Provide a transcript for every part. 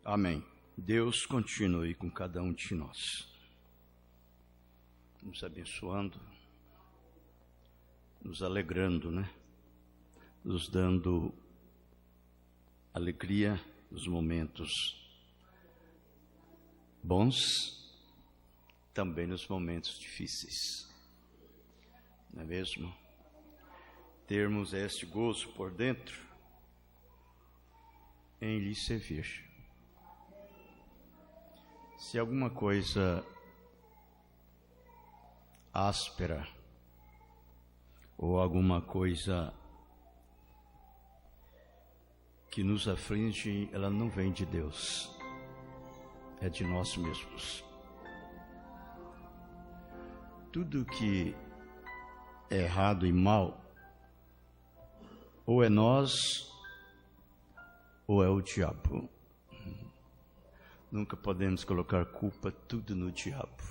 Amém. Deus continue com cada um de nós, nos abençoando, nos alegrando, nos dando alegria nos momentos bons, também nos momentos difíceis, não é mesmo? Termos este gozo por dentro em lhe servir. Se alguma coisa áspera ou alguma coisa que nos aflige, ela não vem de Deus, é de nós mesmos. Tudo que é errado e mal, ou é nós, ou é o diabo. Nunca podemos colocar culpa tudo no diabo.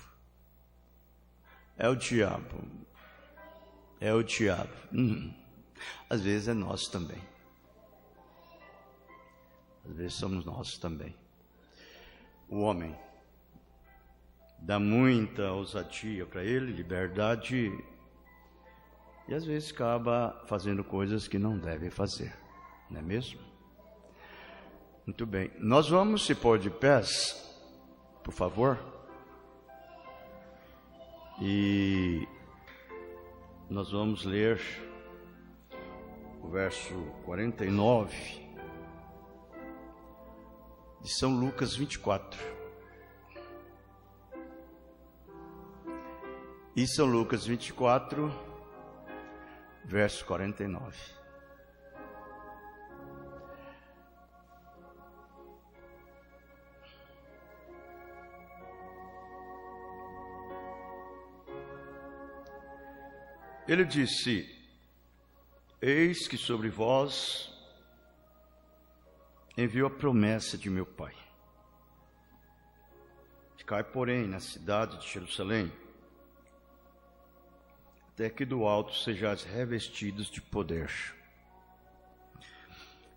É o diabo. É o diabo. Às vezes é nós também. Às vezes somos nós também. O homem dá muita ousadia para ele, liberdade, e às vezes acaba fazendo coisas que não deve fazer, não é mesmo? Muito bem, nós vamos se pôr de pés, por favor, e nós vamos ler o verso 49 de São Lucas 24. E São Lucas 24, verso 49. Ele disse: eis que sobre vós enviou a promessa de meu Pai. Ficai, porém, na cidade de Jerusalém, até que do alto sejais revestidos de poder.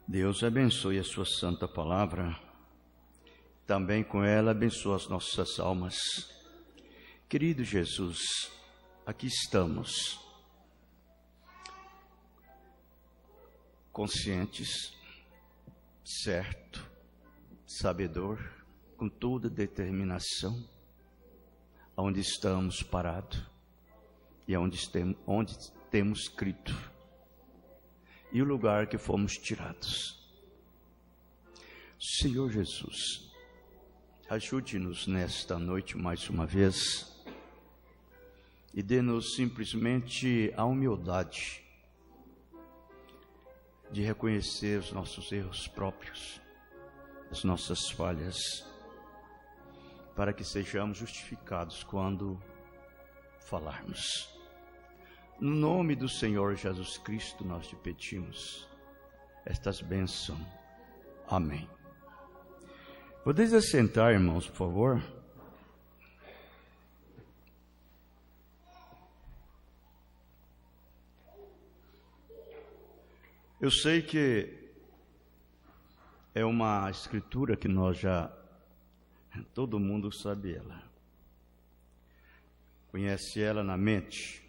Deus abençoe a sua santa palavra, também com ela abençoa as nossas almas. Querido Jesus, aqui estamos, conscientes, certo, sabedor, com toda determinação, onde estamos parados e onde temos crido, e o lugar que fomos tirados. Senhor Jesus, ajude-nos nesta noite mais uma vez, e dê-nos simplesmente a humildade de reconhecer os nossos erros próprios, as nossas falhas, para que sejamos justificados quando falarmos. No nome do Senhor Jesus Cristo nós te pedimos estas bênçãos. Amém. Podeis assentar, irmãos, por favor? Eu sei que é uma escritura que todo mundo sabe ela. Conhece ela na mente,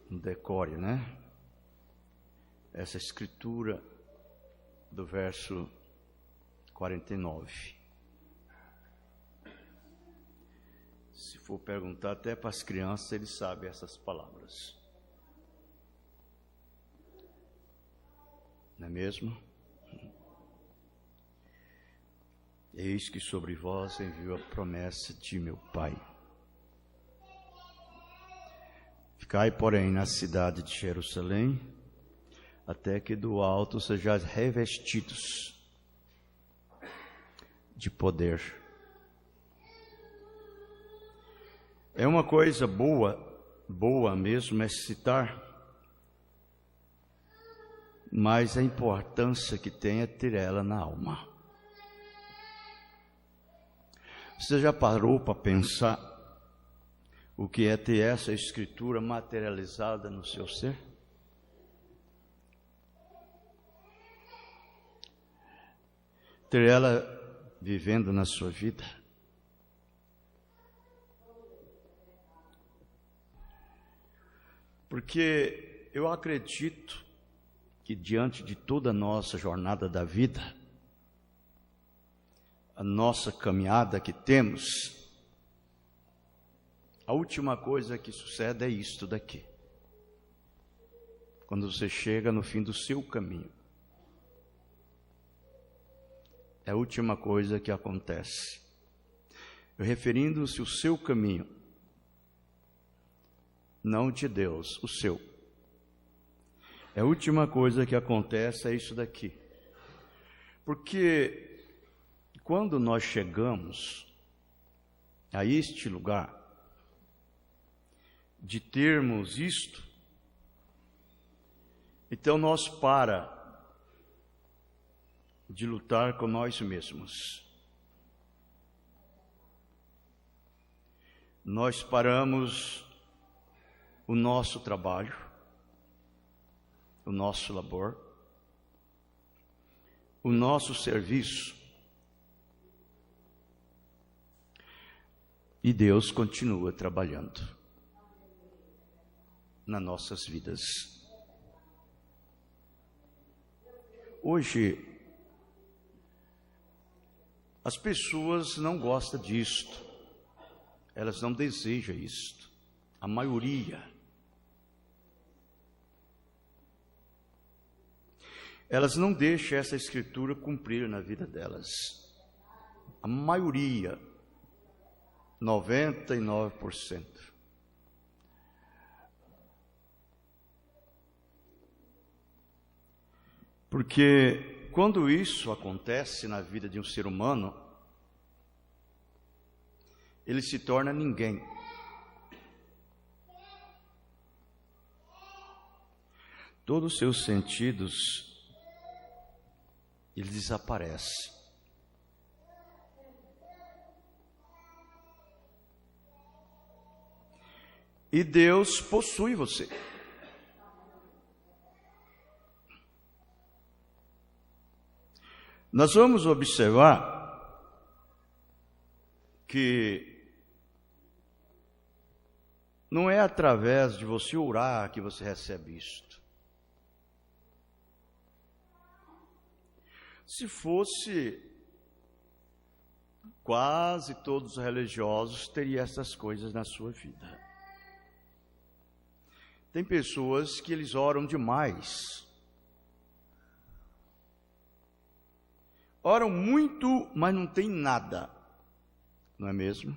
no decore, Essa escritura do verso 49. Se for perguntar até para as crianças, eles sabem essas palavras. Não é mesmo? Eis que sobre vós enviou a promessa de meu Pai. Ficai, porém, na cidade de Jerusalém, até que do alto sejais revestidos de poder. É uma coisa boa mesmo é citar, mas a importância que tem é ter ela na alma. Você já parou para pensar o que é ter essa escritura materializada no seu ser? ter ela vivendo na sua vida. Porque eu acredito que diante de toda a nossa jornada da vida, a nossa caminhada que temos, a última coisa que sucede é isto daqui. Quando você chega no fim do seu caminho, é a última coisa que acontece. Eu referindo-se ao seu caminho, não de Deus, o seu. É a última coisa que acontece é isso daqui. Porque quando nós chegamos a este lugar, de termos isto, então nós para de lutar com nós mesmos. Nós paramos o nosso trabalho, o nosso labor, o nosso serviço, e Deus continua trabalhando nas nossas vidas. Hoje, as pessoas não gostam disto, elas não desejam isto, a maioria. Elas não deixam essa escritura cumprir na vida delas. A maioria, 99%. Porque quando isso acontece na vida de um ser humano, ele se torna ninguém. Todos os seus sentidos, ele desaparece. E Deus possui você. Nós vamos observar que não é através de você orar que você recebe isto. Se fosse, quase todos os religiosos teriam essas coisas na sua vida. Tem pessoas que eles oram demais. Oram muito, mas não tem nada. Não é mesmo?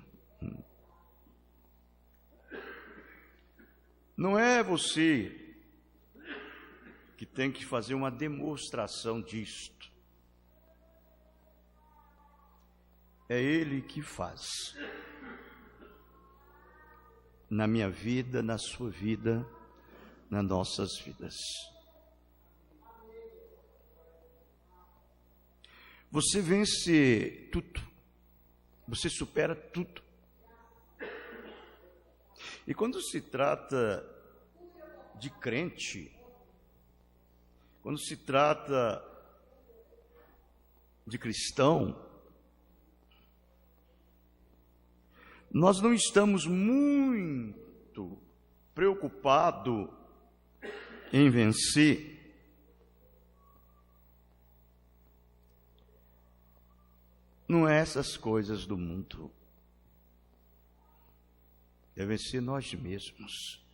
Não é você que tem que fazer uma demonstração disto. É Ele que faz. Na minha vida, na sua vida, nas nossas vidas. Você vence tudo. Você supera tudo. E quando se trata de crente, quando se trata de cristão, nós não estamos muito preocupados em vencer não é essas coisas do mundo. Devem ser nós mesmos.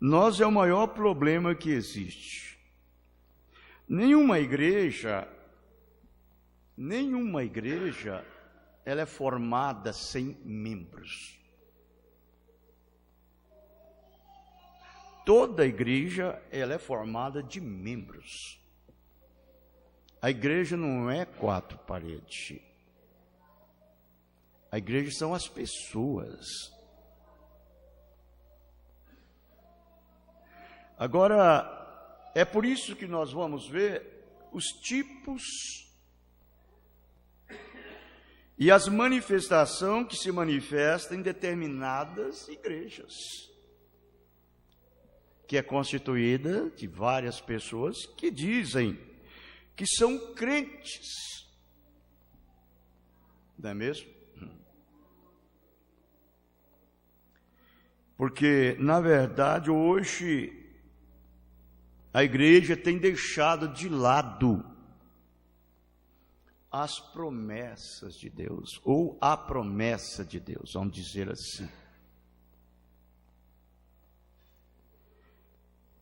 Nós é o maior problema que existe. Nenhuma igreja, ela é formada sem membros. Toda igreja, ela é formada de membros. A igreja não é 4 paredes. A igreja são as pessoas. Agora, é por isso que nós vamos ver os tipos e as manifestações que se manifestam em determinadas igrejas. que é constituída de várias pessoas que dizem que são crentes. Não é mesmo? Porque, na verdade, hoje a igreja tem deixado de lado as promessas de Deus, ou a promessa de Deus, vamos dizer assim.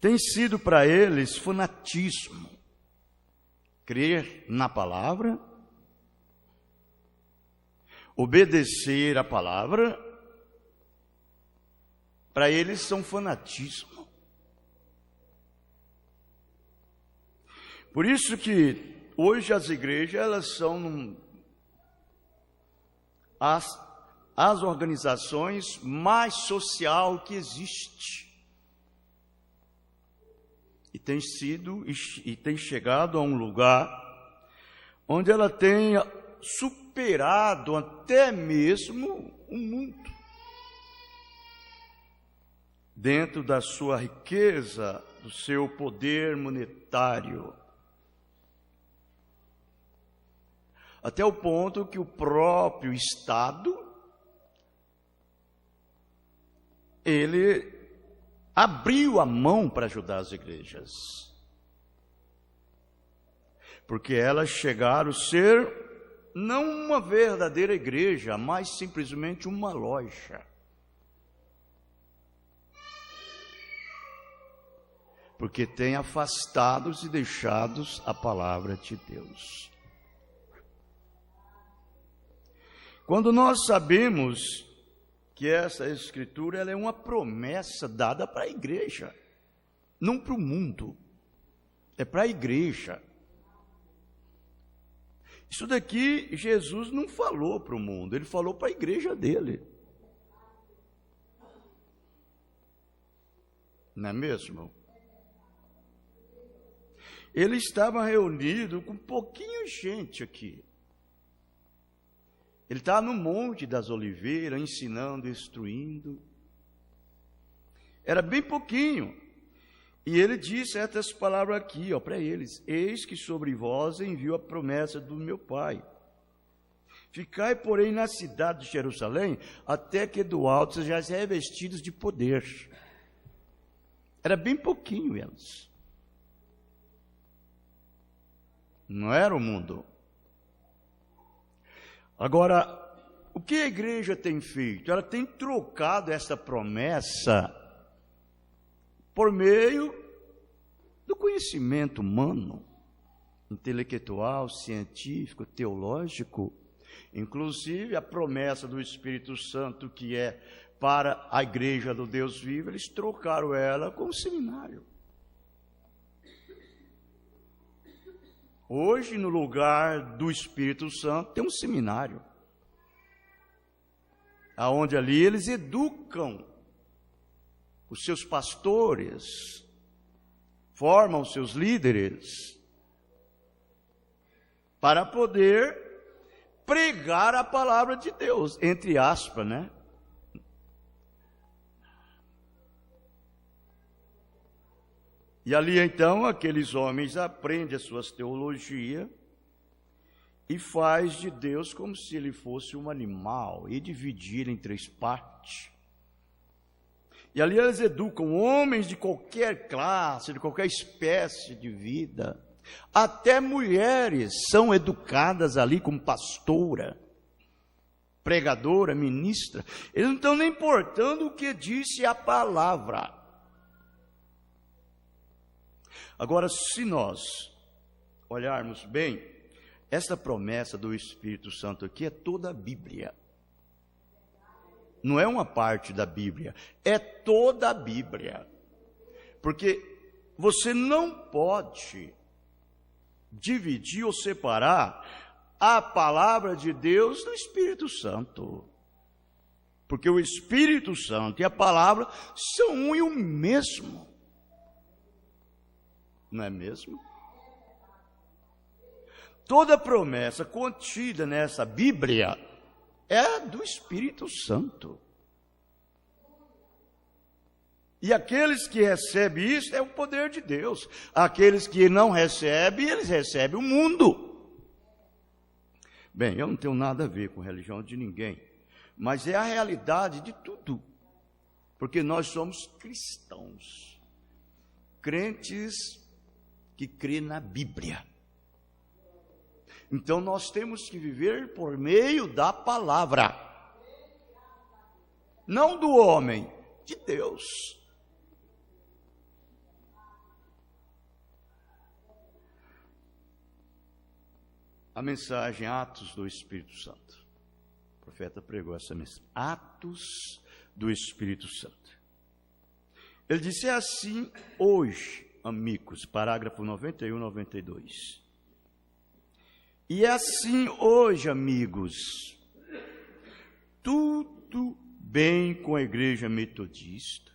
Tem sido para eles fanatismo, crer na palavra, obedecer a palavra, para eles são fanatismo. Por isso que hoje as igrejas, elas são as organizações mais social que existe. E tem chegado a um lugar onde ela tem superado até mesmo o mundo. Dentro da sua riqueza, do seu poder monetário. Até o ponto que o próprio Estado, ele abriu a mão para ajudar as igrejas. Porque elas chegaram a ser não uma verdadeira igreja, mas simplesmente uma loja. Porque tem afastados e deixados a palavra de Deus. Quando nós sabemos que essa escritura ela é uma promessa dada para a igreja, não para o mundo, é para a igreja. Isso daqui Jesus não falou para o mundo, ele falou para a igreja dele. Não é mesmo? Ele estava reunido com pouquinho gente aqui. Ele está no Monte das Oliveiras, ensinando, instruindo. Era bem pouquinho. E ele disse estas palavras aqui, para eles: eis que sobre vós envio a promessa do meu Pai. Ficai, porém, na cidade de Jerusalém, até que do alto sejais revestidos de poder. Era bem pouquinho eles. Não era o mundo. Agora, o que a igreja tem feito? Ela tem trocado essa promessa por meio do conhecimento humano, intelectual, científico, teológico. Inclusive, a promessa do Espírito Santo, que é para a igreja do Deus vivo, eles trocaram ela com o seminário. Hoje, no lugar do Espírito Santo, tem um seminário, aonde ali eles educam os seus pastores, formam os seus líderes, para poder pregar a palavra de Deus, entre aspas, né? E ali então aqueles homens aprendem as suas teologias e faz de Deus como se ele fosse um animal e dividir em 3 partes. E ali eles educam homens de qualquer classe, de qualquer espécie de vida. Até mulheres são educadas ali como pastora, pregadora, ministra. Eles não estão nem importando o que disse a palavra. Agora, se nós olharmos bem, essa promessa do Espírito Santo aqui é toda a Bíblia. Não é uma parte da Bíblia, é toda a Bíblia. Porque você não pode dividir ou separar a palavra de Deus do Espírito Santo. Porque o Espírito Santo e a palavra são um e o mesmo. Não é mesmo? Toda promessa contida nessa Bíblia é do Espírito Santo. E aqueles que recebem isso é o poder de Deus. Aqueles que não recebem, eles recebem o mundo. Bem, eu não tenho nada a ver com a religião de ninguém, mas é a realidade de tudo. Porque nós somos cristãos, crentes que crê na Bíblia. Então nós temos que viver por meio da palavra, não do homem, de Deus. A mensagem Atos do Espírito Santo. O profeta pregou essa mensagem. Atos do Espírito Santo. Ele disse assim hoje, amigos, parágrafo 91, 92. E é assim hoje, amigos, tudo bem com a igreja metodista,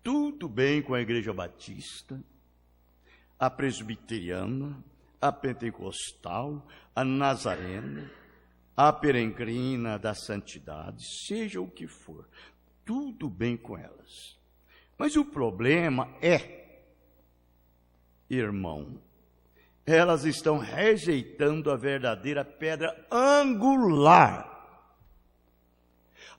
tudo bem com a igreja batista, a presbiteriana, a pentecostal, a nazarena, a peregrina da santidade, seja o que for, tudo bem com elas. Mas o problema é, irmão, elas estão rejeitando a verdadeira pedra angular.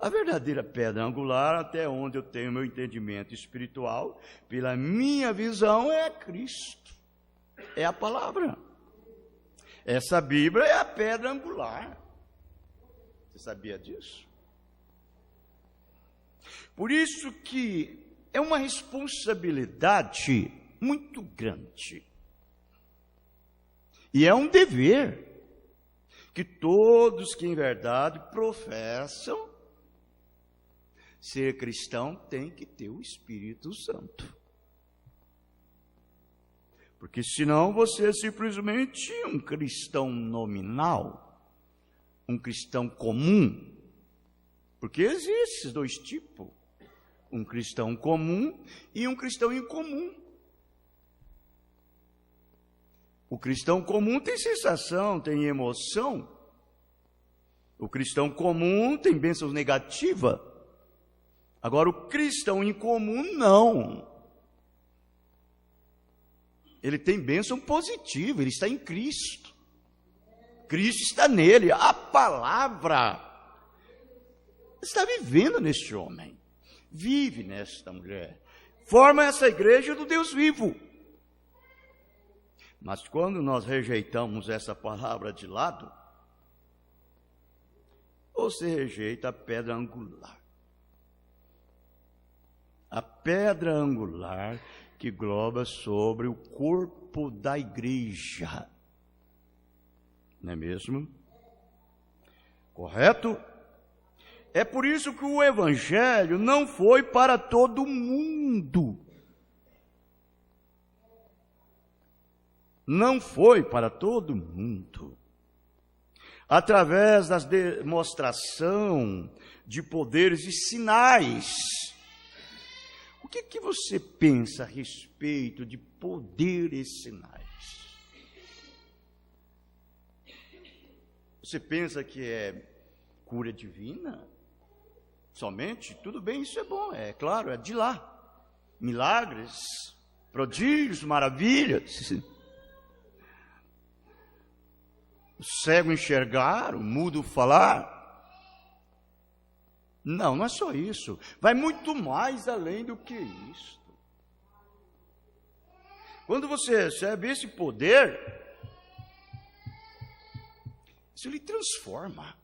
A verdadeira pedra angular, até onde eu tenho meu entendimento espiritual, pela minha visão, é Cristo, é a palavra. Essa Bíblia é a pedra angular. Você sabia disso? Por isso que é uma responsabilidade muito grande. E é um dever que todos que em verdade professam ser cristão têm que ter o Espírito Santo. Porque senão você é simplesmente um cristão nominal, um cristão comum. Porque existem esses dois tipos, um cristão comum e um cristão incomum. O cristão comum tem sensação, tem emoção. O cristão comum tem bênçãos negativas. Agora o cristão incomum não. Ele tem bênção positiva, ele está em Cristo. Cristo está nele, a palavra está vivendo neste homem, vive nesta mulher, forma essa igreja do Deus vivo. Mas quando nós rejeitamos essa palavra de lado, você rejeita a pedra angular. A pedra angular que globa sobre o corpo da igreja. Não é mesmo? Correto? É por isso que o evangelho não foi para todo mundo. Não foi para todo mundo. Através da demonstração de poderes e sinais. O que você pensa a respeito de poderes e sinais? Você pensa que é cura divina? Somente? Tudo bem, isso é bom, é claro, é de lá. Milagres, prodígios, maravilhas. O cego enxergar, o mudo falar. Não, não é só isso. Vai muito mais além do que isso. Quando você recebe esse poder, isso lhe transforma.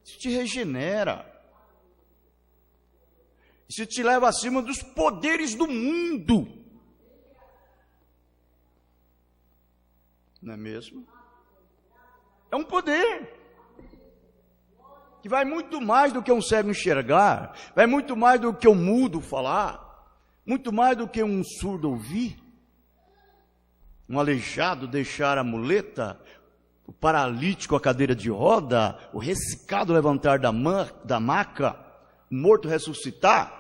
Isso te regenera. Isso te leva acima dos poderes do mundo. Não é mesmo? É um poder que vai muito mais do que um cego enxergar, vai muito mais do que um mudo falar, muito mais do que um surdo ouvir, um aleijado deixar a muleta, o paralítico a cadeira de roda, o ressecado levantar da maca, o morto ressuscitar.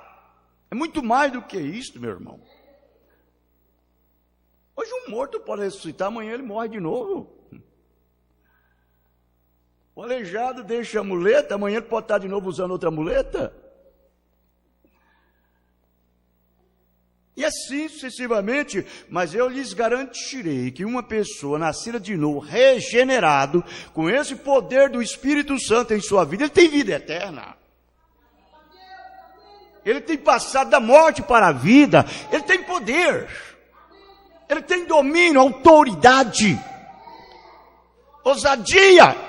É muito mais do que isso, meu irmão. Hoje um morto pode ressuscitar, amanhã ele morre de novo. O aleijado deixa a muleta, amanhã ele pode estar de novo usando outra muleta. E assim sucessivamente, mas eu lhes garantirei que uma pessoa nascida de novo, regenerado, com esse poder do Espírito Santo em sua vida, ele tem vida eterna. Ele tem passado da morte para a vida, ele tem poder, ele tem domínio, autoridade, ousadia.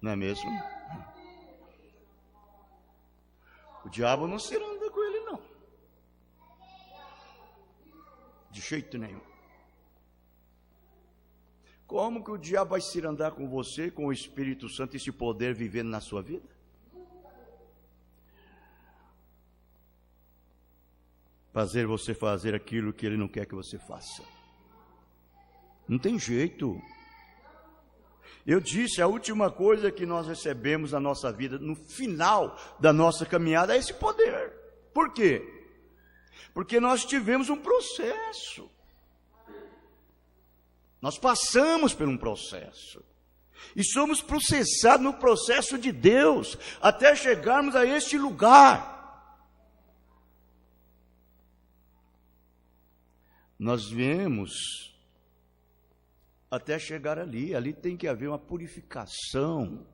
Não é mesmo? O diabo não se anda com ele, não. De jeito nenhum. Como que o diabo vai se andar com você, com o Espírito Santo, esse poder vivendo na sua vida? Fazer você fazer aquilo que ele não quer que você faça. Não tem jeito. Eu disse, a última coisa que nós recebemos na nossa vida, no final da nossa caminhada, é esse poder. Por quê? Porque nós tivemos um processo. Nós passamos por um processo. E somos processados no processo de Deus, até chegarmos a este lugar. Nós viemos até chegar ali tem que haver uma purificação.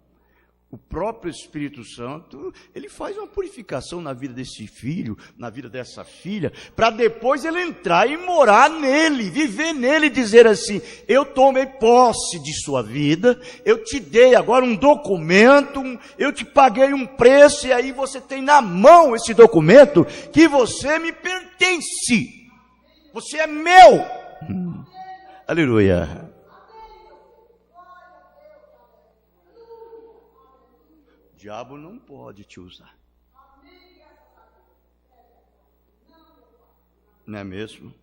O próprio Espírito Santo, ele faz uma purificação na vida desse filho, na vida dessa filha, para depois ele entrar e morar nele, viver nele e dizer assim, eu tomei posse de sua vida, eu te dei agora um documento, eu te paguei um preço, e aí você tem na mão esse documento, que você me pertence, você é meu. Aleluia. O diabo não pode te usar. Não é mesmo?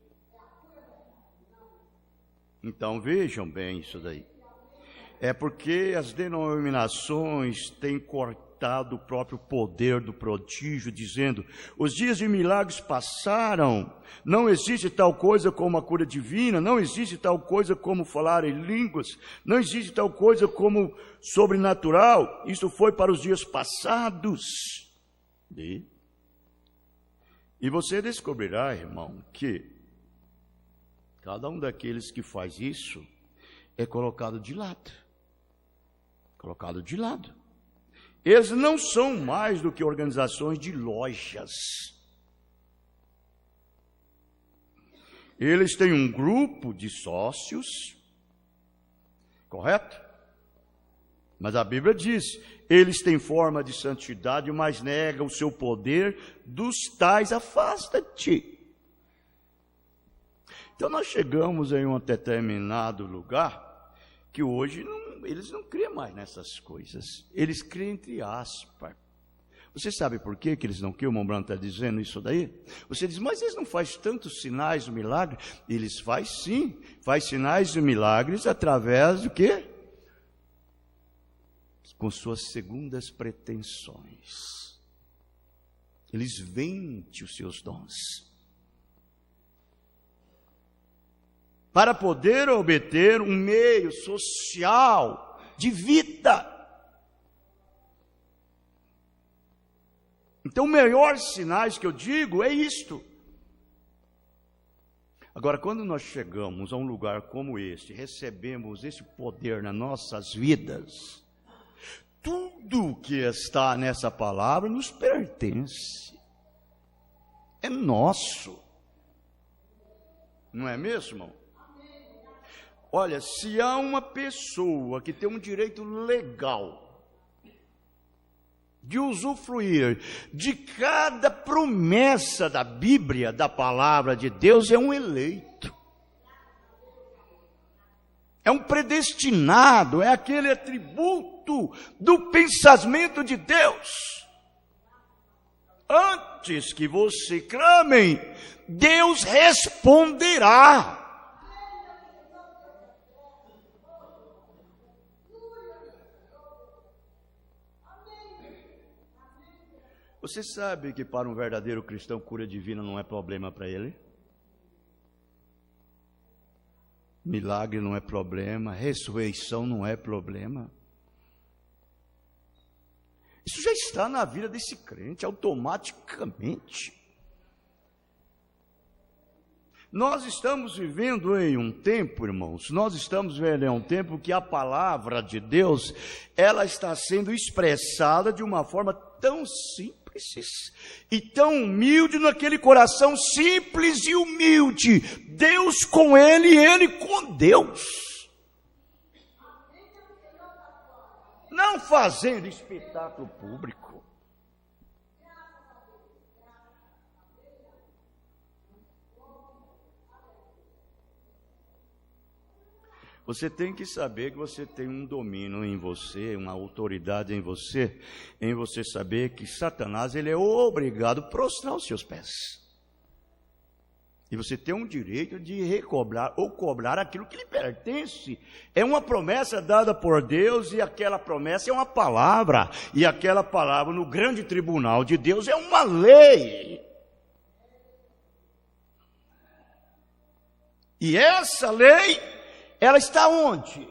Então vejam bem isso daí. É porque as denominações têm cortado o próprio poder do prodígio, dizendo, os dias de milagres passaram, não existe tal coisa como a cura divina, não existe tal coisa como falar em línguas, não existe tal coisa como sobrenatural, isso foi para os dias passados. E você descobrirá, irmão, que cada um daqueles que faz isso é colocado de lado. Colocado de lado. Eles não são mais do que organizações de lojas. Eles têm um grupo de sócios, correto? Mas a Bíblia diz, eles têm forma de santidade, mas negam o seu poder, dos tais afasta-te. Então nós chegamos em um determinado lugar, que hoje eles não criam mais nessas coisas. Eles criam entre aspas. Você sabe por que eles não criam? O irmão Branco está dizendo isso daí? Você diz, mas eles não fazem tantos sinais e milagres? Eles fazem sim. Faz sinais e milagres através do quê? Com suas segundas pretensões. Eles vendem os seus dons. Para poder obter um meio social de vida. Então, os melhores sinais que eu digo é isto. Agora, quando nós chegamos a um lugar como este, recebemos esse poder nas nossas vidas, tudo que está nessa palavra nos pertence. É nosso. Não é mesmo, irmão? Olha, se há uma pessoa que tem um direito legal de usufruir de cada promessa da Bíblia, da palavra de Deus, é um eleito. É um predestinado, é aquele atributo do pensamento de Deus. Antes que você clame, Deus responderá. Você sabe que para um verdadeiro cristão, cura divina não é problema para ele? Milagre não é problema, ressurreição não é problema. Isso já está na vida desse crente, automaticamente. Nós estamos vivendo em um tempo, irmãos, que a palavra de Deus, ela está sendo expressada de uma forma tão simples e tão humilde, naquele coração simples e humilde, Deus com ele e ele com Deus. Não fazendo espetáculo público. Você tem que saber que você tem um domínio em você, uma autoridade em você saber que Satanás, ele é obrigado a prostrar os seus pés. E você tem um direito de recobrar ou cobrar aquilo que lhe pertence. É uma promessa dada por Deus, e aquela promessa é uma palavra. E aquela palavra no grande tribunal de Deus é uma lei. E essa lei, ela está onde?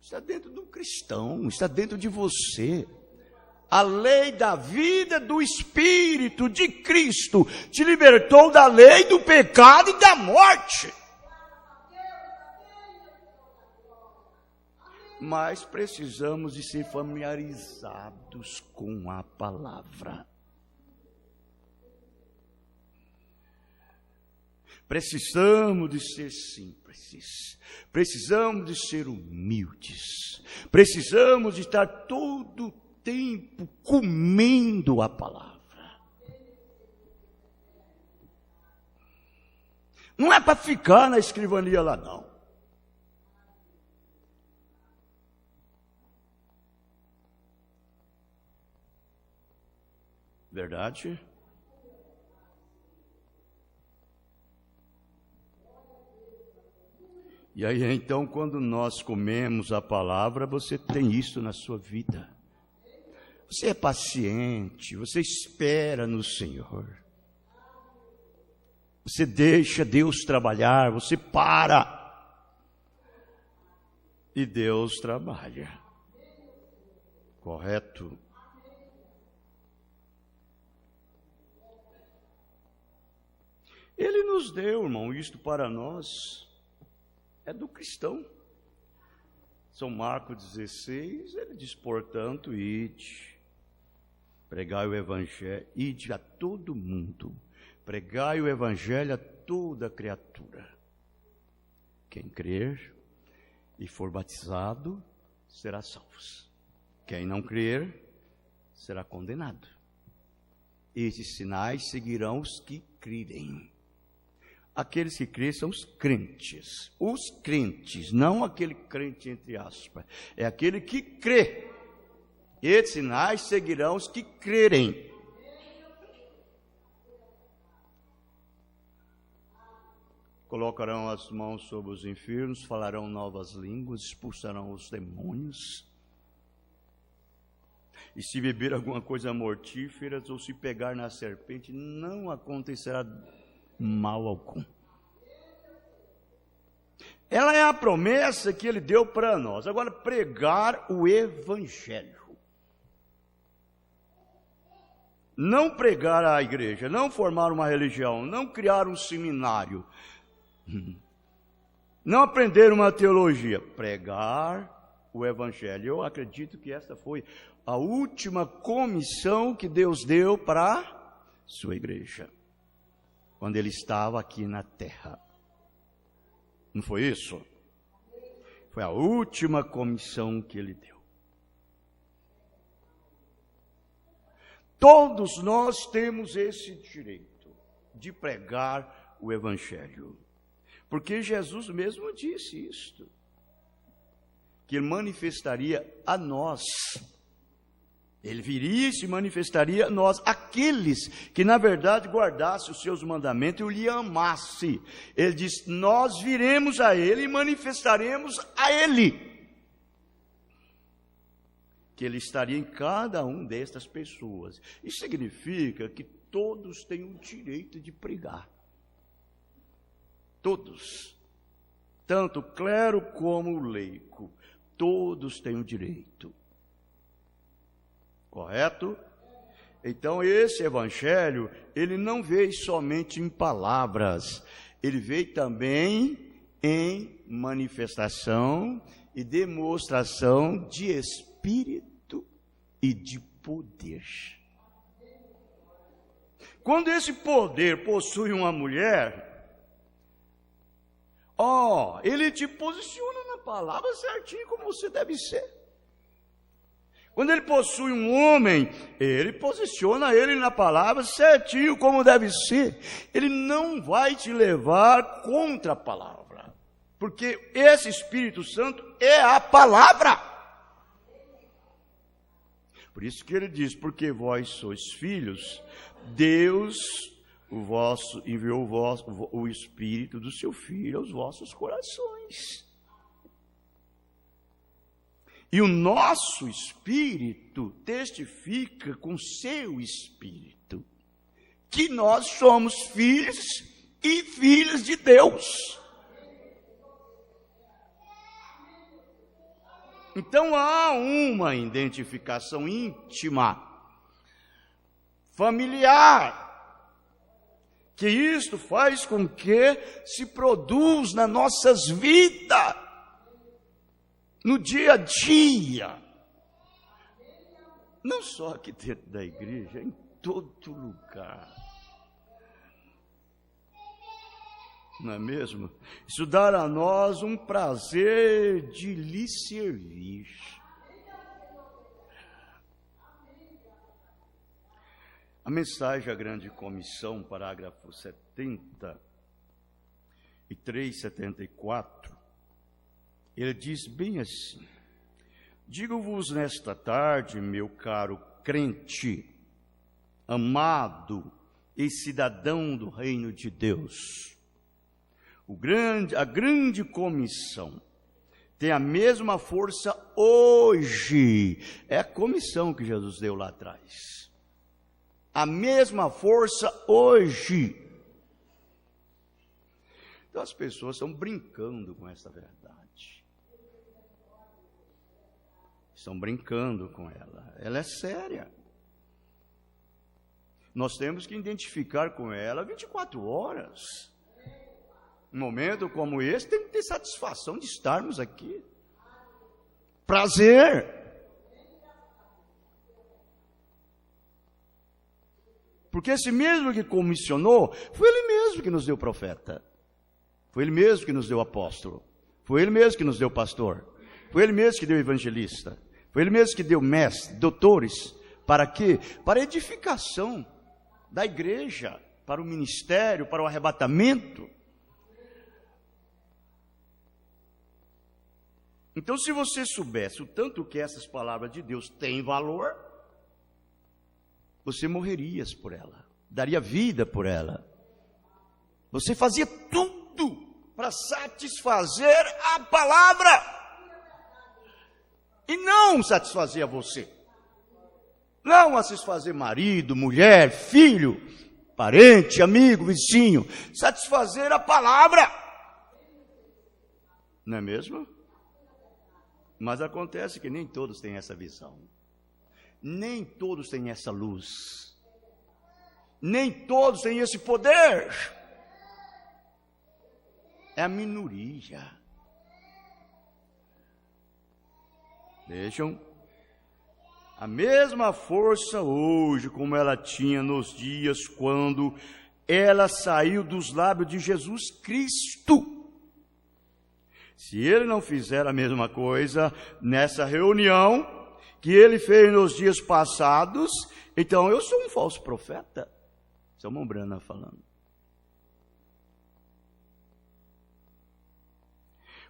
Está dentro do cristão, está dentro de você. A lei da vida do Espírito de Cristo te libertou da lei do pecado e da morte. Mas precisamos de ser familiarizados com a palavra. Precisamos de ser simples, precisamos de ser humildes, precisamos de estar todo tempo comendo a palavra. Não é para ficar na escrivania lá, não. Verdade? E aí, então, quando nós comemos a palavra, você tem isso na sua vida. Você é paciente, você espera no Senhor. Você deixa Deus trabalhar, você para. E Deus trabalha. Correto? Ele nos deu, irmão, isto para nós. É do cristão. São Marcos 16, ele diz, portanto, ide, pregai o evangelho, ide a todo mundo, pregai o evangelho a toda criatura. Quem crer e for batizado, será salvo. Quem não crer, será condenado. Esses sinais seguirão os que crerem. Aqueles que creem são os crentes. Os crentes, não aquele crente entre aspas. É aquele que crê. Esses sinais seguirão os que crerem. Colocarão as mãos sobre os enfermos, falarão novas línguas, expulsarão os demônios. E se beber alguma coisa mortífera, ou se pegar na serpente, não acontecerá mal algum. Ela é a promessa que ele deu para nós. Agora, pregar o evangelho. Não pregar a igreja, não formar uma religião, não criar um seminário, não aprender uma teologia. Pregar o evangelho. Eu acredito que essa foi a última comissão que Deus deu para a sua igreja, quando ele estava aqui na terra. Não foi isso? Foi a última comissão que ele deu. Todos nós temos esse direito de pregar o evangelho. Porque Jesus mesmo disse isto, que ele manifestaria a nós. Ele viria e se manifestaria a nós, aqueles que na verdade guardassem os seus mandamentos e o lhe amassem. Ele diz, nós viremos a ele e manifestaremos a ele. Que ele estaria em cada um destas pessoas. Isso significa que todos têm o direito de pregar. todos, tanto o clero como o leigo, todos têm o direito. Correto? Então esse evangelho, ele não veio somente em palavras, ele veio também em manifestação e demonstração de espírito e de poder. Quando esse poder possui uma mulher, ele te posiciona na palavra certinho como você deve ser. Quando ele possui um homem, ele posiciona ele na palavra certinho como deve ser. Ele não vai te levar contra a palavra, porque esse Espírito Santo é a palavra. Por isso que ele diz, porque vós sois filhos, Deus enviou o Espírito do seu Filho aos vossos corações. E o nosso espírito testifica com seu espírito que nós somos filhos e filhas de Deus. Então há uma identificação íntima, familiar, que isto faz com que se produza nas nossas vidas, no dia a dia, não só aqui dentro da igreja, em todo lugar. Não é mesmo? Isso dá a nós um prazer de lhe servir. A mensagem à grande comissão, parágrafo 73, 74, ele diz bem assim: digo-vos nesta tarde, meu caro crente, amado e cidadão do reino de Deus, a grande comissão tem a mesma força hoje. É a comissão que Jesus deu lá atrás. A mesma força hoje. Então as pessoas estão brincando com essa verdade. Estão brincando com ela. Ela é séria. Nós temos que identificar com ela 24 horas. Um momento como esse, tem que ter satisfação de estarmos aqui. Prazer. Porque esse mesmo que comissionou, foi ele mesmo que nos deu profeta. Foi ele mesmo que nos deu apóstolo. Foi ele mesmo que nos deu pastor. Foi ele mesmo que deu evangelista. Foi ele mesmo que deu mestre, doutores. Para quê? Para a edificação da igreja, para o ministério, para o arrebatamento. Então, se você soubesse o tanto que essas palavras de Deus têm valor, você morreria por ela, daria vida por ela. Você fazia tudo para satisfazer a palavra e não satisfazer a você. Não a satisfazer marido, mulher, filho, parente, amigo, vizinho. Satisfazer a palavra. Não é mesmo? Mas acontece que nem todos têm essa visão. Nem todos têm essa luz. Nem todos têm esse poder. É a minoria. Vejam, a mesma força hoje como ela tinha nos dias quando ela saiu dos lábios de Jesus Cristo. Se ele não fizer a mesma coisa nessa reunião que ele fez nos dias passados, então eu sou um falso profeta. Seu Mombrana falando.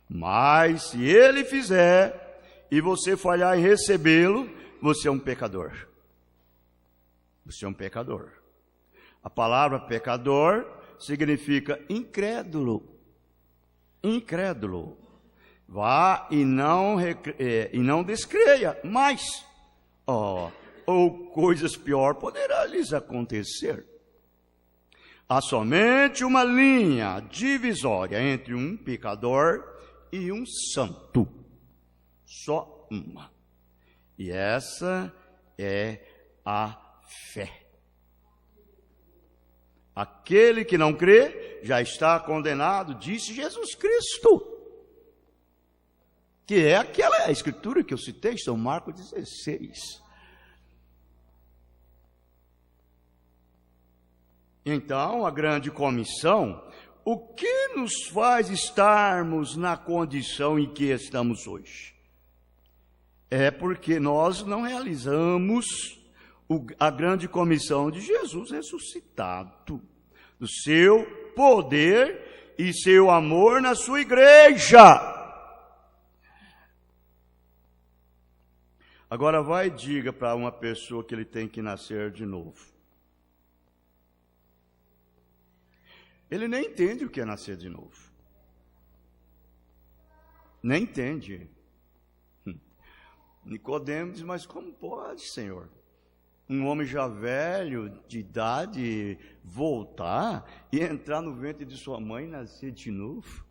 Mas se ele fizer e você falhar em recebê-lo, você é um pecador. Você é um pecador. A palavra pecador significa incrédulo. Incrédulo. Vá e não descreia, mas ou coisas pior poderá lhes acontecer. Há somente uma linha divisória entre um pecador e um santo. Só uma. E essa é a fé. Aquele que não crê já está condenado, disse Jesus Cristo. Que é aquela escritura que eu citei, São Marcos 16. Então, a grande comissão, o que nos faz estarmos na condição em que estamos hoje? É porque nós não realizamos a grande comissão de Jesus ressuscitado, do seu poder e seu amor na sua igreja. Agora vai e diga para uma pessoa que ele tem que nascer de novo. Ele nem entende o que é nascer de novo. Nem entende. Nicodemo diz, mas como pode, Senhor? Um homem já velho, de idade, voltar e entrar no ventre de sua mãe e nascer de novo?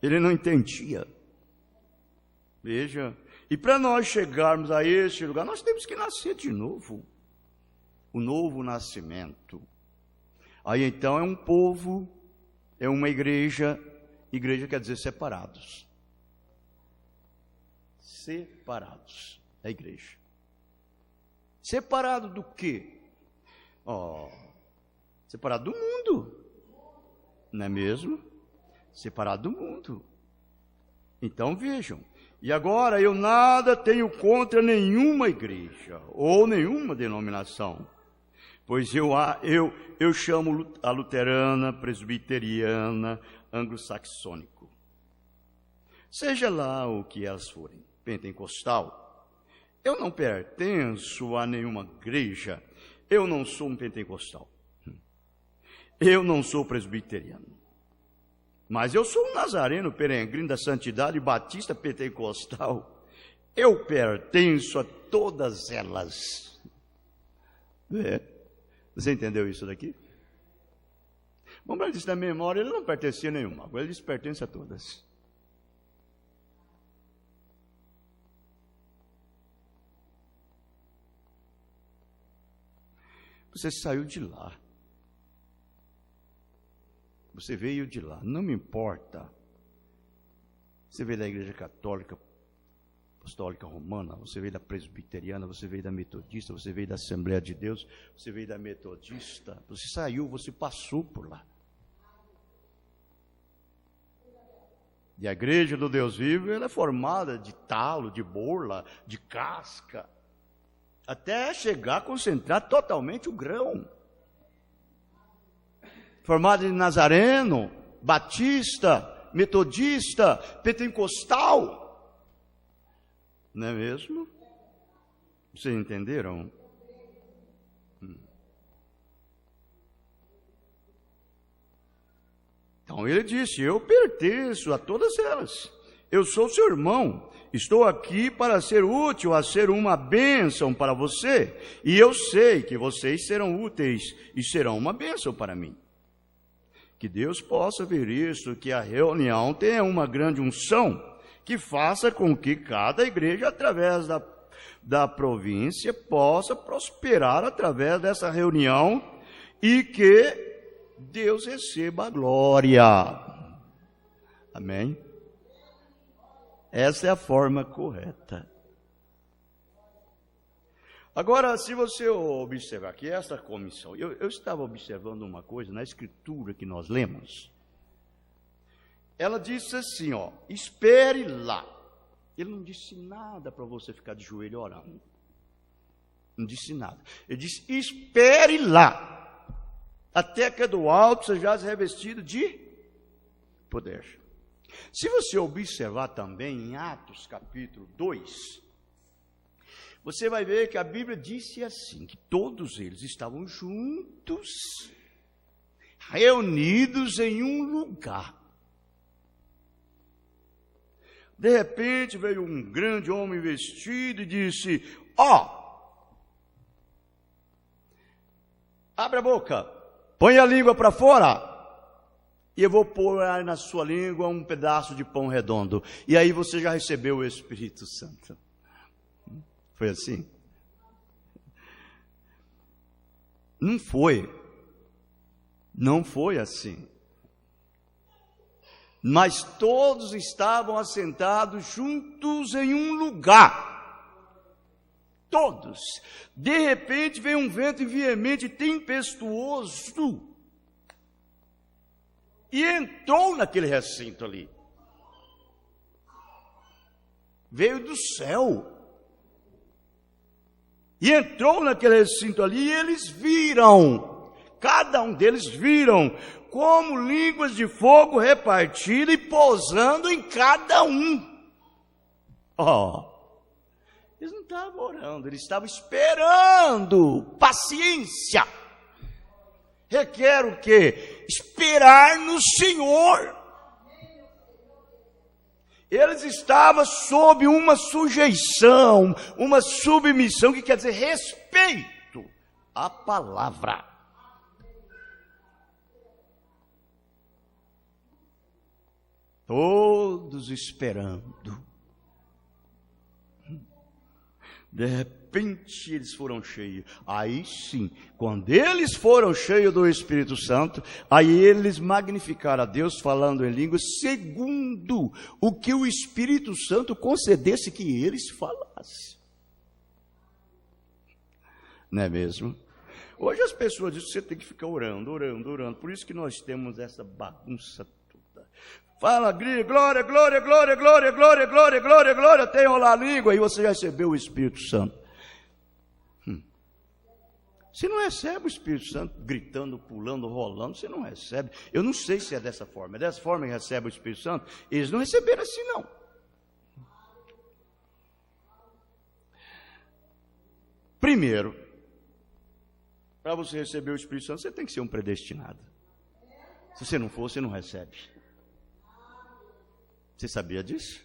Ele não entendia. Veja, e para nós chegarmos a este lugar, nós temos que nascer de novo. O novo nascimento. Aí então é um povo, é uma igreja, igreja quer dizer separados. Separados, é a igreja. Separado do quê? Separado do mundo, não é mesmo? Separado do mundo. Então vejam, e agora eu nada tenho contra nenhuma igreja, ou nenhuma denominação. Pois eu chamo a luterana, presbiteriana, anglo-saxônico. Seja lá o que elas forem, pentecostal. Eu não pertenço a nenhuma igreja. Eu não sou um pentecostal. Eu não sou presbiteriano. Mas eu sou um nazareno, peregrino da santidade, batista, pentecostal. Eu pertenço a todas elas. Você entendeu isso daqui? Bom, para ele disse na memória, ele não pertencia a nenhuma. Agora ele diz que pertence a todas. Você saiu de lá. Você veio de lá. Não me importa. Você veio da igreja católica, apostólica romana, você veio da presbiteriana, você veio da metodista, você veio da Assembleia de Deus, você veio da metodista, você saiu, você passou por lá. E a igreja do Deus vivo, ela é formada de talo, de borla, de casca, até chegar a concentrar totalmente o grão. Formada de nazareno, batista, metodista, pentecostal. Não é mesmo? Vocês entenderam? Então ele disse, eu pertenço a todas elas. Eu sou seu irmão. Estou aqui para ser útil, a ser uma bênção para você. E eu sei que vocês serão úteis e serão uma bênção para mim. Que Deus possa ver isso, que a reunião tenha uma grande unção, que faça com que cada igreja, através da província, possa prosperar através dessa reunião e que Deus receba a glória. Amém? Essa é a forma correta. Agora, se você observar que esta comissão, eu estava observando uma coisa na escritura que nós lemos. Ela disse assim, espere lá. Ele não disse nada para você ficar de joelho orando. Não disse nada. Ele disse, espere lá, até que do alto seja revestido de poder. Se você observar também em Atos capítulo 2, você vai ver que a Bíblia disse assim, que todos eles estavam juntos, reunidos em um lugar. De repente veio um grande homem vestido e disse, Abre a boca, põe a língua para fora, e eu vou pôr na sua língua um pedaço de pão redondo. E aí você já recebeu o Espírito Santo. Foi assim? Não foi. Não foi assim. Mas todos estavam assentados juntos em um lugar. Todos. De repente veio um vento veemente e tempestuoso. E entrou naquele recinto ali. Veio do céu. E entrou naquele recinto ali e eles viram. Cada um deles viram como línguas de fogo repartidas e pousando em cada um. Eles não estavam orando, eles estavam esperando. Paciência. Requer o quê? Esperar no Senhor. Eles estavam sob uma sujeição, uma submissão, que quer dizer respeito à palavra. Todos esperando. De repente eles foram cheios. Aí sim, quando eles foram cheios do Espírito Santo, aí eles magnificaram a Deus falando em línguas, segundo o que o Espírito Santo concedesse que eles falassem. Não é mesmo? Hoje as pessoas dizem que você tem que ficar orando. Por isso que nós temos essa bagunça toda. Fala, glória, glória, glória, glória, glória, glória, glória, glória, até enrolar a língua, e você já recebeu o Espírito Santo. Você não recebe o Espírito Santo gritando, pulando, rolando, você não recebe. Eu não sei se é dessa forma. É dessa forma que recebe o Espírito Santo? Eles não receberam assim, não. Primeiro, para você receber o Espírito Santo, você tem que ser um predestinado. Se você não for, você não recebe. Você sabia disso?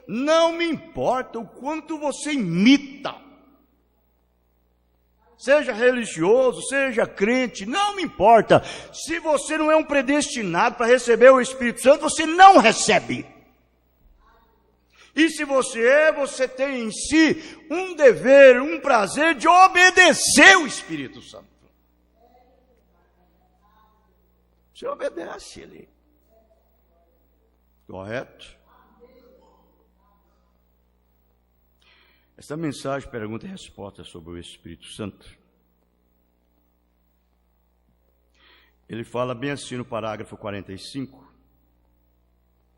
Não me importa o quanto você imita. Seja religioso, seja crente, não me importa. Se você não é um predestinado para receber o Espírito Santo, você não recebe. E se você é, você tem em si um dever, um prazer de obedecer o Espírito Santo. Você obedece ele. Correto? Esta mensagem, pergunta e resposta sobre o Espírito Santo. Ele fala bem assim no parágrafo 45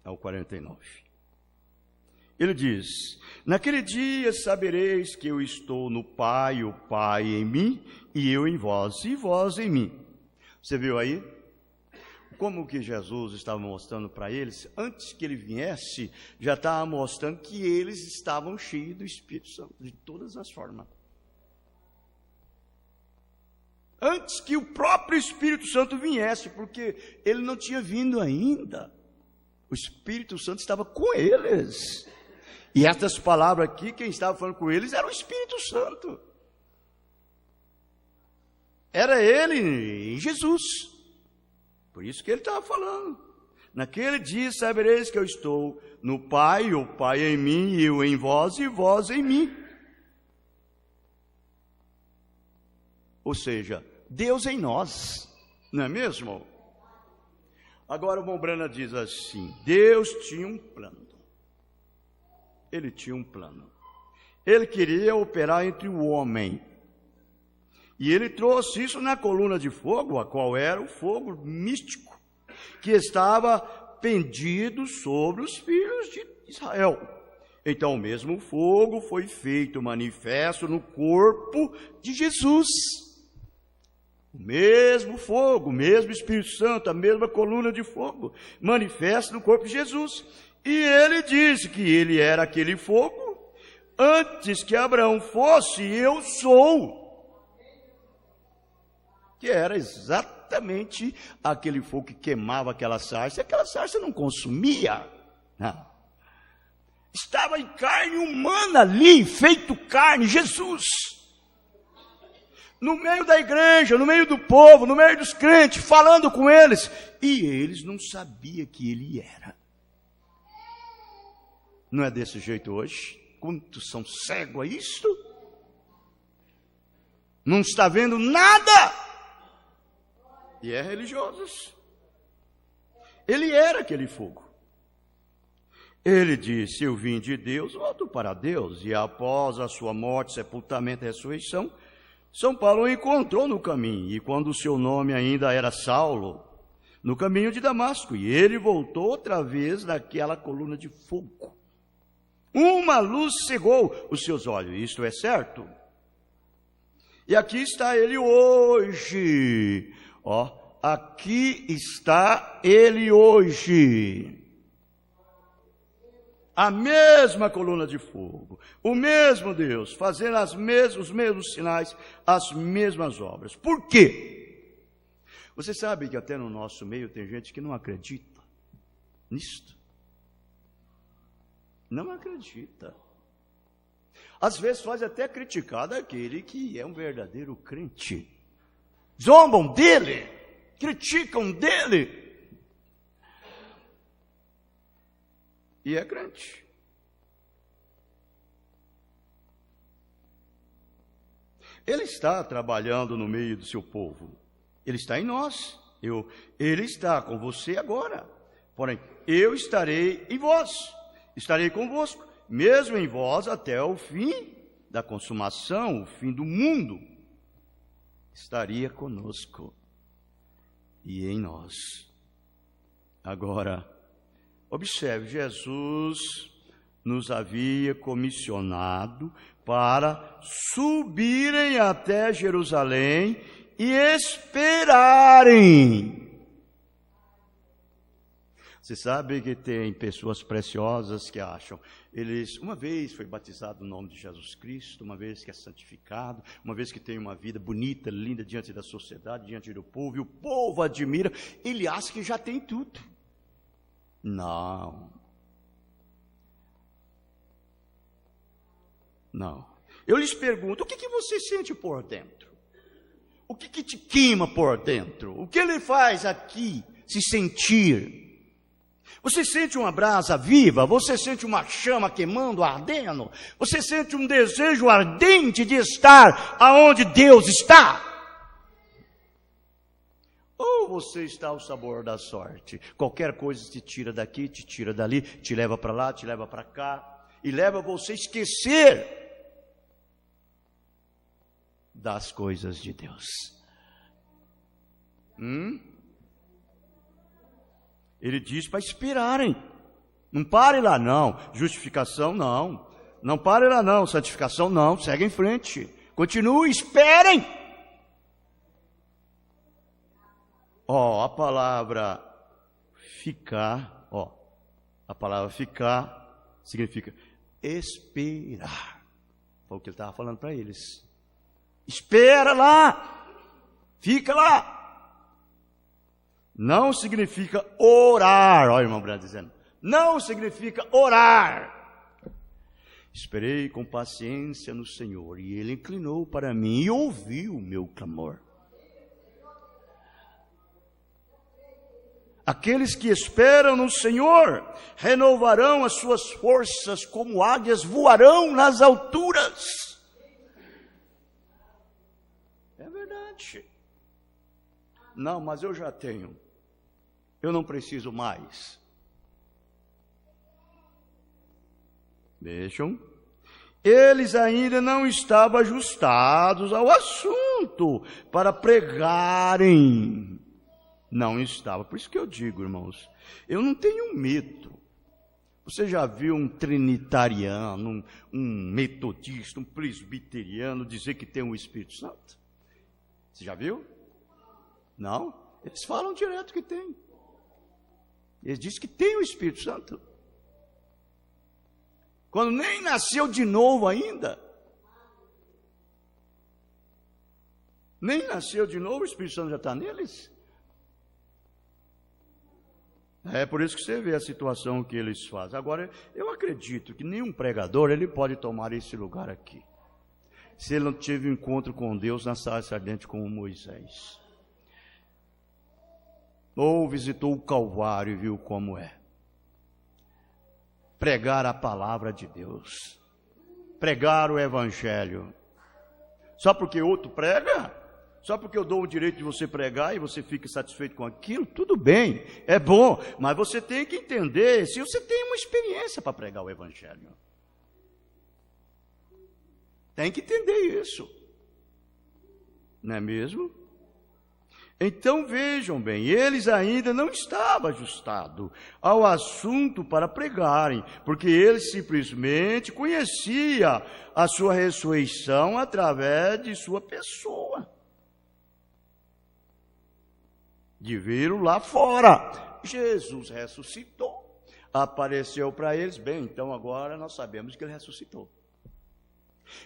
ao 49. Ele diz: naquele dia sabereis que eu estou no Pai, o Pai em mim, e eu em vós, e vós em mim. Você viu aí? Como que Jesus estava mostrando para eles, antes que ele viesse, já estava mostrando que eles estavam cheios do Espírito Santo, de todas as formas. Antes que o próprio Espírito Santo viesse, porque ele não tinha vindo ainda. O Espírito Santo estava com eles. E essas palavras aqui, quem estava falando com eles era o Espírito Santo. Era ele, Jesus. Por isso que ele estava falando. Naquele dia sabereis que eu estou no Pai, o Pai em mim, e eu em vós, e vós em mim. Ou seja, Deus em nós, não é mesmo? Agora o Mombrana diz assim: Deus tinha um plano. Ele tinha um plano. Ele queria operar entre o homem. E ele trouxe isso na coluna de fogo, a qual era o fogo místico, que estava pendido sobre os filhos de Israel. Então o mesmo fogo foi feito manifesto no corpo de Jesus. O mesmo fogo, o mesmo Espírito Santo, a mesma coluna de fogo, manifesto no corpo de Jesus. E ele disse que ele era aquele fogo, antes que Abraão fosse, eu sou. Que era exatamente aquele fogo que queimava aquela sarça, e aquela sarça não consumia. Não. Estava em carne humana ali, feito carne, Jesus. no meio da igreja, no meio do povo, no meio dos crentes, falando com eles. E eles não sabiam que ele era. Não é desse jeito hoje? Quantos são cegos a isto? Não está vendo nada. E é religiosos. Ele era aquele fogo. Ele disse: eu vim de Deus, volto para Deus. E após a sua morte, sepultamento e ressurreição, São Paulo o encontrou no caminho. E quando o seu nome ainda era Saulo, no caminho de Damasco. E ele voltou outra vez naquela coluna de fogo. Uma luz cegou os seus olhos. Isto é certo? E aqui está ele hoje. Aqui está ele hoje. A mesma coluna de fogo, o mesmo Deus, fazendo os mesmos sinais, as mesmas obras. Por quê? Você sabe que até no nosso meio tem gente que não acredita nisto. Não acredita. Às vezes faz até criticar daquele que é um verdadeiro crente. Zombam dele, criticam dele. E é crente. Ele está trabalhando no meio do seu povo. Ele está em nós. Ele está com você agora. Porém, eu estarei em vós. Estarei convosco, mesmo em vós, até o fim da consumação, o fim do mundo. Estaria conosco e em nós. Agora, observe, Jesus nos havia comissionado para subirem até Jerusalém e esperarem. Você sabe que tem pessoas preciosas que acham, uma vez foi batizado no nome de Jesus Cristo, uma vez que é santificado, uma vez que tem uma vida bonita, linda diante da sociedade, diante do povo, e o povo admira, ele acha que já tem tudo. Não. Eu lhes pergunto, o que você sente por dentro? O que te queima por dentro? O que ele faz aqui se sentir? Você sente uma brasa viva? Você sente uma chama queimando, ardendo? Você sente um desejo ardente de estar aonde Deus está? Ou você está ao sabor da sorte? Qualquer coisa te tira daqui, te tira dali, te leva para lá, te leva para cá, e leva você a esquecer das coisas de Deus. Ele diz para esperarem. Não pare lá não. Justificação não. Não pare lá não. Santificação não. Segue em frente. Continue, esperem. A palavra ficar, a palavra ficar significa esperar. Foi o que ele estava falando para eles. Espera lá. Fica lá. Não significa orar. Olha o irmão Branco dizendo. Não significa orar. Esperei com paciência no Senhor, e Ele inclinou para mim e ouviu o meu clamor. Aqueles que esperam no Senhor renovarão as suas forças, como águias voarão nas alturas. É verdade. Não, mas eu já tenho. Eu não preciso mais. Vejam. Eles ainda não estavam ajustados ao assunto para pregarem. Não estava. Por isso que eu digo, irmãos, eu não tenho medo. Você já viu um trinitariano, um metodista, um presbiteriano dizer que tem o Espírito Santo? Você já viu? Não? Eles falam direto que tem. Eles dizem que tem o Espírito Santo. Quando nem nasceu de novo ainda. Nem nasceu de novo, o Espírito Santo já está neles. É por isso que você vê a situação que eles fazem. Agora, eu acredito que nenhum pregador ele pode tomar esse lugar aqui. se ele não teve um encontro com Deus na sarça ardente como Moisés. Ou visitou o Calvário e viu como é. Pregar a palavra de Deus. Pregar o Evangelho. Só porque outro prega? Só porque eu dou o direito de você pregar e você fica satisfeito com aquilo? Tudo bem, é bom. Mas você tem que entender se você tem uma experiência para pregar o Evangelho. Tem que entender isso. Não é mesmo? Então vejam bem, eles ainda não estavam ajustados ao assunto para pregarem, porque eles simplesmente conheciam a sua ressurreição através de sua pessoa. De viram lá fora, Jesus ressuscitou, apareceu para eles, bem, então agora nós sabemos que ele ressuscitou.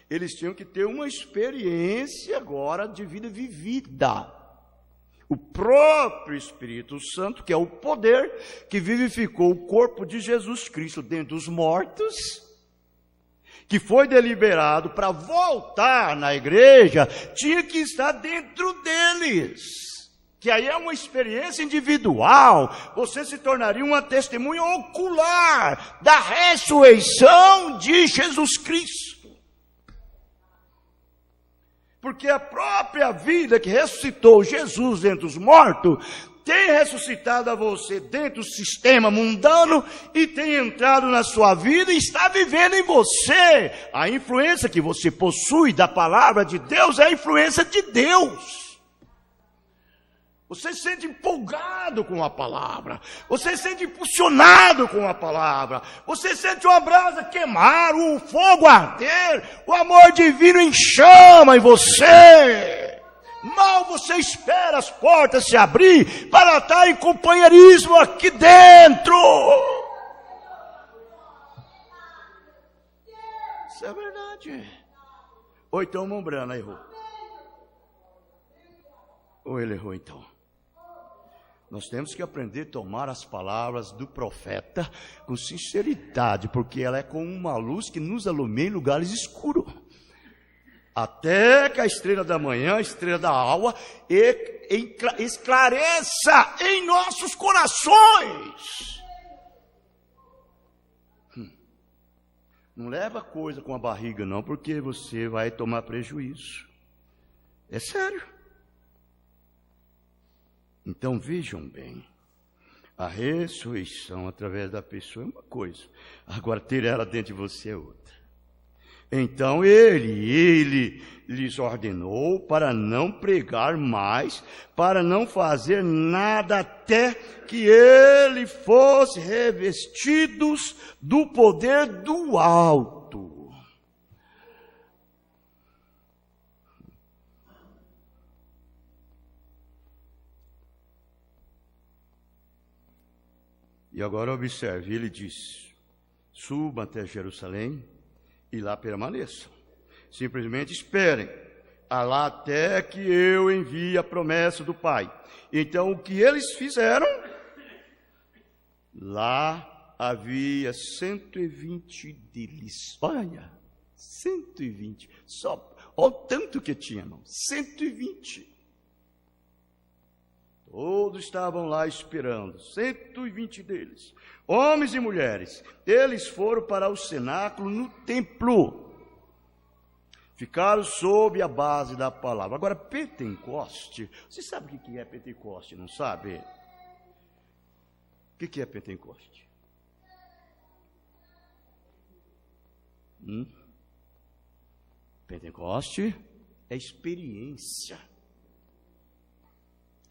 Eles tinham que ter uma experiência agora de vida vivida. O próprio Espírito Santo, que é o poder que vivificou o corpo de Jesus Cristo dentro dos mortos, que foi deliberado para voltar na igreja, tinha que estar dentro deles. Que aí é uma experiência individual. Você se tornaria uma testemunha ocular da ressurreição de Jesus Cristo. Porque a própria vida que ressuscitou Jesus dentre os mortos, tem ressuscitado a você dentro do sistema mundano e tem entrado na sua vida e está vivendo em você. A influência que você possui da palavra de Deus é a influência de Deus. Você se sente empolgado com a palavra. Você se sente impulsionado com a palavra. Você sente uma brasa queimar, o fogo arder, o amor divino em chama em você. Mal você espera as portas se abrir para estar em companheirismo aqui dentro. Isso é verdade. Ou então o Mombrana errou. Ou ele errou então. Nós temos que aprender a tomar as palavras do profeta com sinceridade, porque ela é como uma luz que nos alumia em lugares escuros. Até que a estrela da manhã, a estrela da alva, esclareça em nossos corações. Não leva coisa com a barriga não, porque você vai tomar prejuízo. É sério. Então vejam bem, a ressurreição através da pessoa é uma coisa, agora ter ela dentro de você é outra. Então ele lhes ordenou para não pregar mais, para não fazer nada até que ele fosse revestidos do poder do alto. E agora observe, ele diz, subam até Jerusalém e lá permaneçam. Simplesmente esperem, lá até que eu envie a promessa do Pai. Então o que eles fizeram? Lá havia 120 deles. Olha, 120. Só, olha o tanto que tinha, não. 120. Todos estavam lá esperando, 120 deles, homens e mulheres. Eles foram para o cenáculo no templo, ficaram sob a base da palavra. Agora, Pentecoste, você sabe o que é Pentecoste, não sabe? O que é Pentecoste? Pentecoste é experiência.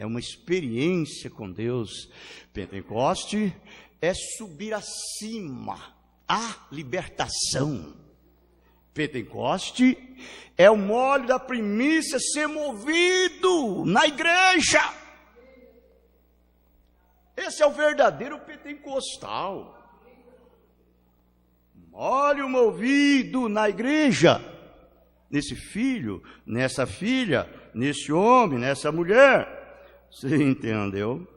É uma experiência com Deus. Pentecoste é subir acima, a libertação. Pentecoste é o óleo da primícia ser movido na igreja. Esse é o verdadeiro pentecostal. Óleo movido na igreja. Nesse filho, nessa filha, nesse homem, nessa mulher. Você entendeu?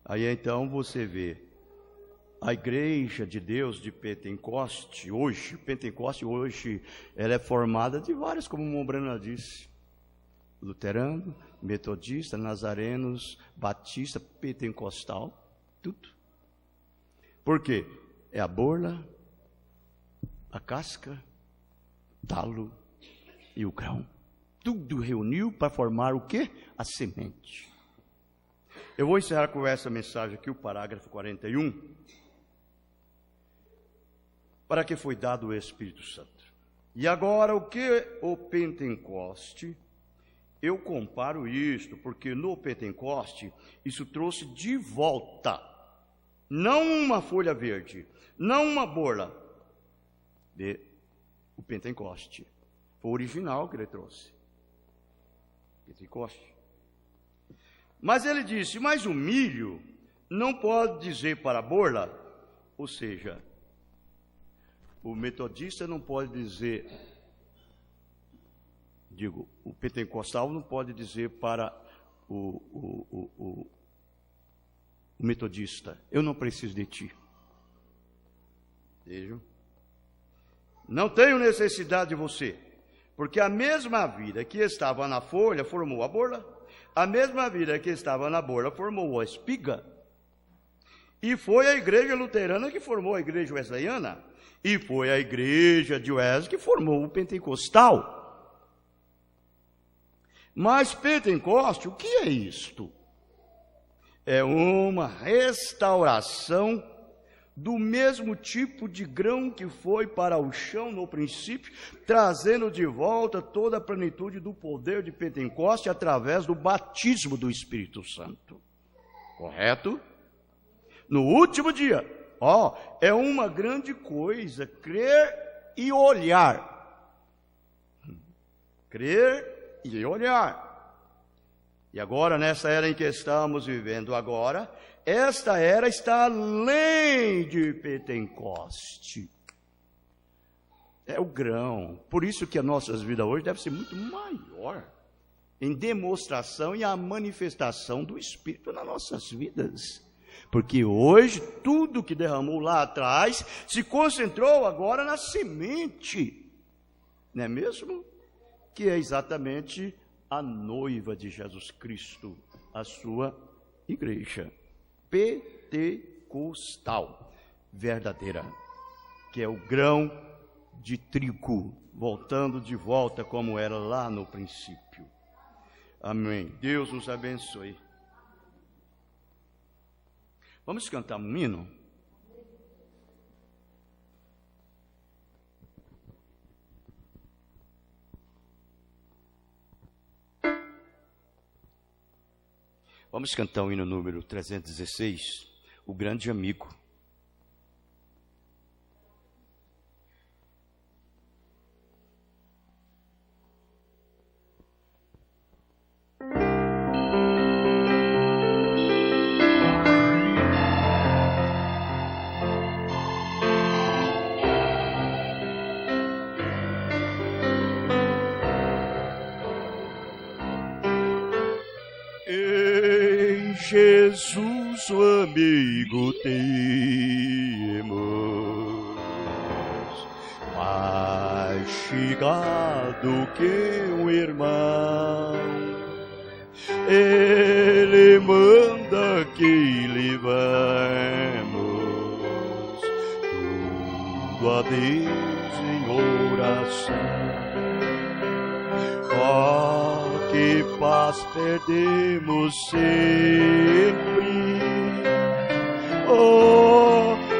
Aí então você vê a igreja de Deus de Pentecoste hoje, ela é formada de vários, como o Mombrana disse, luterano, metodista, nazarenos, batista, pentecostal, tudo. Por quê? É a borla, a casca, talo e o grão. Tudo reuniu para formar o quê? A semente. Eu vou encerrar com essa mensagem aqui, o parágrafo 41. Para que foi dado o Espírito Santo. E agora, o que o Pentecoste? Eu comparo isto, porque no Pentecoste, isso trouxe de volta, não uma folha verde, não uma borla, o Pentecoste. Foi o original que ele trouxe. Pentecoste. Mas ele disse, mas o milho não pode dizer para a borla, ou seja, o metodista não pode dizer, o pentecostal não pode dizer para o metodista, eu não preciso de ti. Vejam? Não tenho necessidade de você, porque a mesma vida que estava na folha formou a borla, a mesma vida que estava na borla formou a espiga, e foi a igreja luterana que formou a igreja wesleyana, e foi a igreja de Wesley que formou o pentecostal. Mas Pentecoste, o que é isto? É uma restauração do mesmo tipo de grão que foi para o chão no princípio, trazendo de volta toda a plenitude do poder de Pentecoste através do batismo do Espírito Santo. Correto? No último dia, é uma grande coisa crer e olhar. Crer e olhar. E agora, nessa era em que estamos vivendo agora, esta era está além de Pentecoste. É o grão. Por isso que as nossas vidas hoje devem ser muito maior em demonstração e a manifestação do Espírito nas nossas vidas. Porque hoje, tudo que derramou lá atrás, se concentrou agora na semente. Não é mesmo? Que é exatamente a noiva de Jesus Cristo, a sua igreja. Pentecostal, verdadeira, que é o grão de trigo, voltando de volta como era lá no princípio. Amém. Deus nos abençoe. Vamos cantar um hino? Vamos cantar o hino número 316, O Grande Amigo. Jesus, o amigo temos, mais chegado que um irmão. Ele manda que levemos tudo a Deus em oração. Que paz perdemos sempre,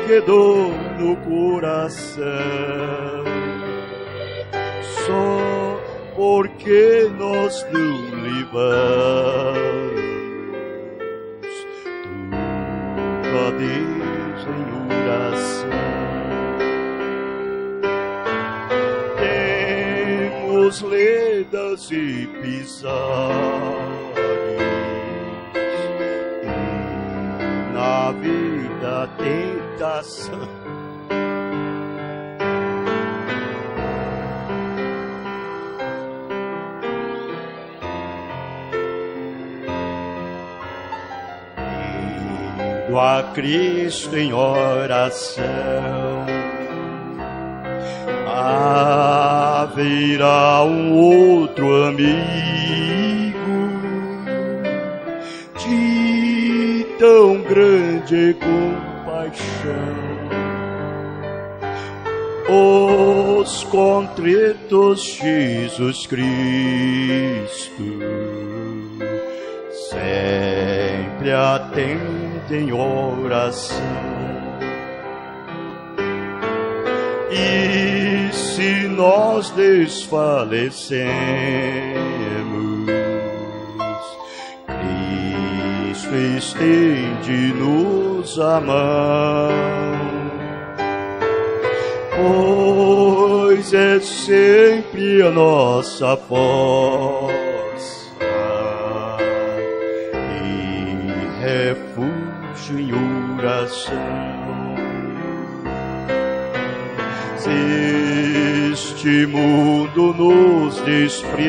que dor no coração, só porque nós não levamos tudo a Deus em oração. Temos ledas e pisares, e na vida tentação. a Cristo em oração. Haverá um outro amigo de tão grande compaixão. Os contritos Jesus Cristo sempre atende em oração. E se nós desfalecemos, Cristo estende-nos a mão, pois é sempre a nossa força e refúgio em oração. Se este mundo nos despreza,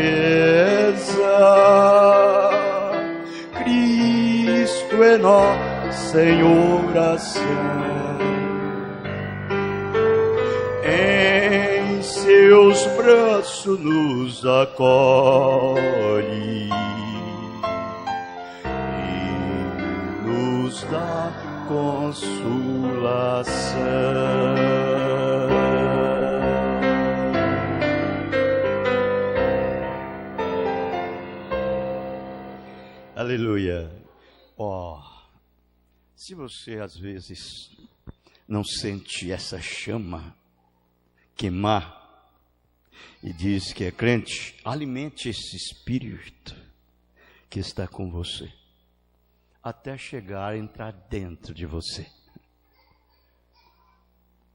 Cristo é nossa em oração. Em seus braços nos acolhe e nos dá consolação. Aleluia. Se você às vezes não sente essa chama queimar e diz que é crente, alimente esse espírito que está com você até chegar a entrar dentro de você.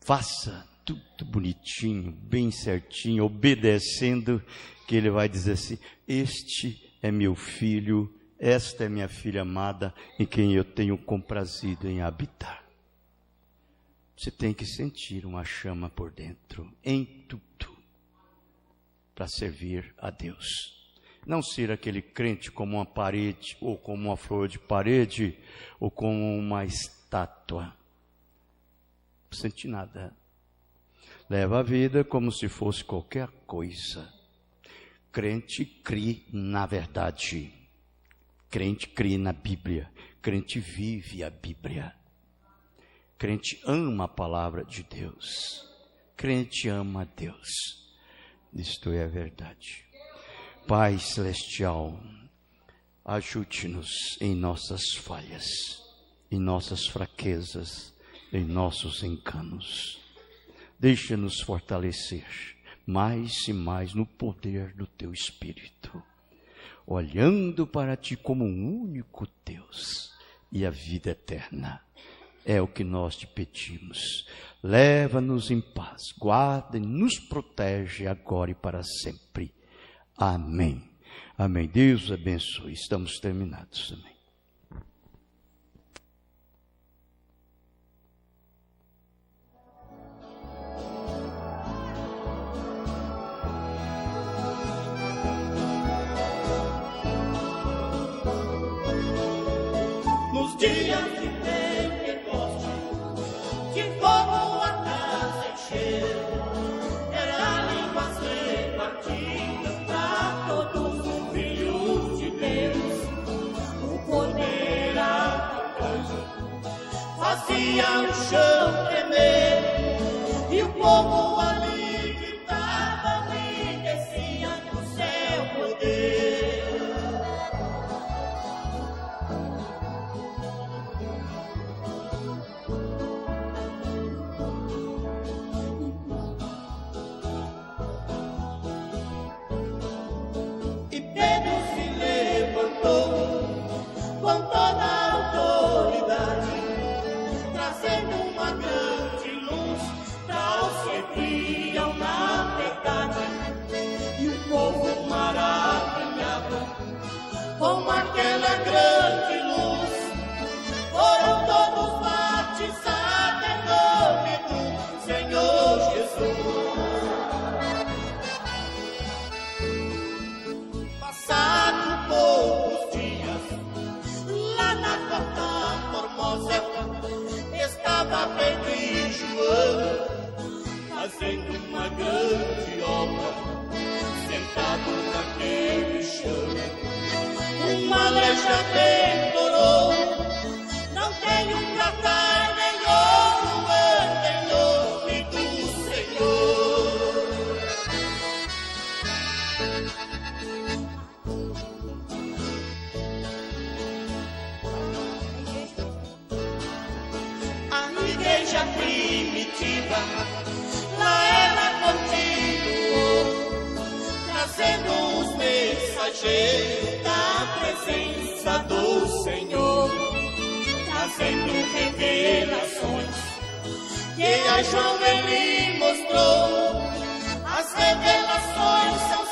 Faça tudo bonitinho, bem certinho, obedecendo, que ele vai dizer assim: este é meu filho, esta é minha filha amada, em quem eu tenho comprazido em habitar. Você tem que sentir uma chama por dentro, em tudo, para servir a Deus. Não ser aquele crente como uma parede, ou como uma flor de parede, ou como uma estátua. Não sente nada. Leva a vida como se fosse qualquer coisa. Crente crê na verdade. Crente crê na Bíblia. Crente vive a Bíblia. Crente ama a palavra de Deus. Crente ama a Deus. Isto é a verdade. Pai Celestial, ajude-nos em nossas falhas, em nossas fraquezas, em nossos enganos. Deixa-nos fortalecer mais e mais no poder do Teu Espírito, olhando para Ti como um único Deus e a vida eterna. É o que nós Te pedimos. Leva-nos em paz, guarda e nos protege agora e para sempre. Amém. Amém. Deus abençoe. Estamos terminados. Amém. Nos dias de Pentecoste, de fogo a casa encheu, era línguas repartidas para todos os filhos de Deus. O poder atacante fazia o chão tremer, e o povo ali gritava e descia do céu poder. Com toda a autoridade, trazendo uma grande luz para o servir. estava Pedro e João, fazendo uma grande obra, sentado naquele chão. Uma letra declarou: não tenho prata nem ouro, anda em nome do Senhor. A igreja primitiva, lá ela continuou, trazendo os mensageiros da presença do Senhor, trazendo revelações que a João ele mostrou. As revelações são